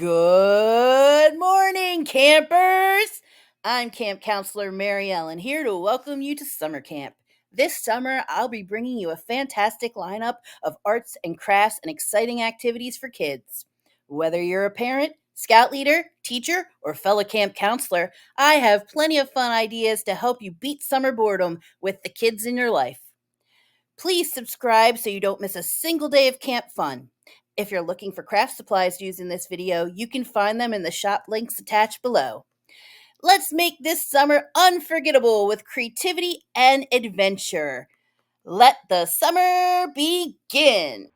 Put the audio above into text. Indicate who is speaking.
Speaker 1: Good morning, campers! I'm Camp Counselor Mary Ellen here to welcome you to summer camp. This summer, I'll be bringing you a fantastic lineup of arts and crafts and exciting activities for kids. Whether you're a parent, scout leader, teacher, or fellow camp counselor, I have plenty of fun ideas to help you beat summer boredom with the kids in your life. Please subscribe so you don't miss a single day of camp fun. If you're looking for craft supplies used in this video, you can find them in the shop links attached below. Let's make this summer unforgettable with creativity and adventure. Let the summer begin!